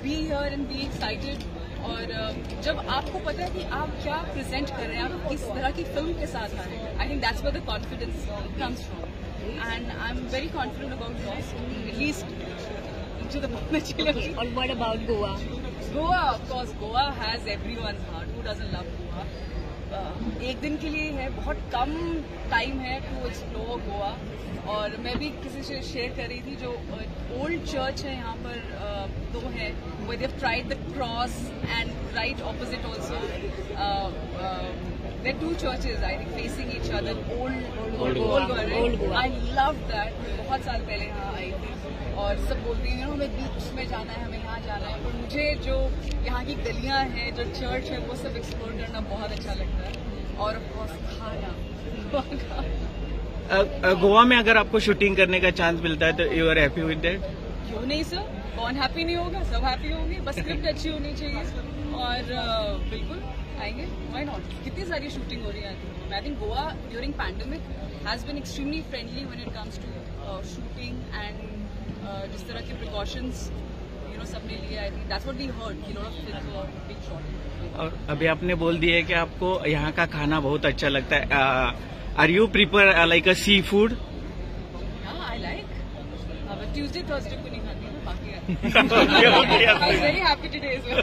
be here and be excited. और जब आपको पता है कि आप क्या प्रेजेंट कर रहे हैं, आप किस तरह की फिल्म के साथ आ रहे हैं, I think that's where the confidence comes from, and I am very confident about this, at least to the moment. और what about Goa? Goa, of course, Goa has everyone's heart. Who doesn't love Goa? एक दिन के लिए है, बहुत कम time है to explore Goa. और मैं भी किसी से शेयर कर रही थी, जो ओल्ड चर्च है यहाँ पर, दो है, where they've tried the cross, and right opposite also there are two churches, I think, facing each other. Old Goa. I loved that. बहुत साल पहले यहाँ आई थी और सब बोलती हैं हमें बीच में जाना है, हमें यहाँ जाना है, पर मुझे जो यहाँ की गलियाँ हैं, जो चर्च है, वो सब एक्सप्लोर करना बहुत अच्छा लगता है. और ऑफ कोर्स खाना. गोवा में अगर आपको शूटिंग करने का चांस मिलता है तो you are happy with that? क्यों नहीं सर, कौन हैप्पी नहीं होगा, सब हैप्पी होंगे, बस स्क्रिप्ट अच्छी होनी चाहिए और बिल्कुल आएंगे, व्हाई नॉट. कितनी सारी शूटिंग हो रही है. I think Goa during pandemic has been extremely friendly when it comes to shooting, and जिस तरह के प्रिकॉशंस सबने लिए, I think that's what we heard कि lot of films were being shot. और अभी आपने बोल दिया है कि आपको यहाँ का खाना बहुत अच्छा लगता है. Are you prefer like a seafood? I like, but Tuesday Thursday को नहीं खाती ना, बाकी I am very happy today as well.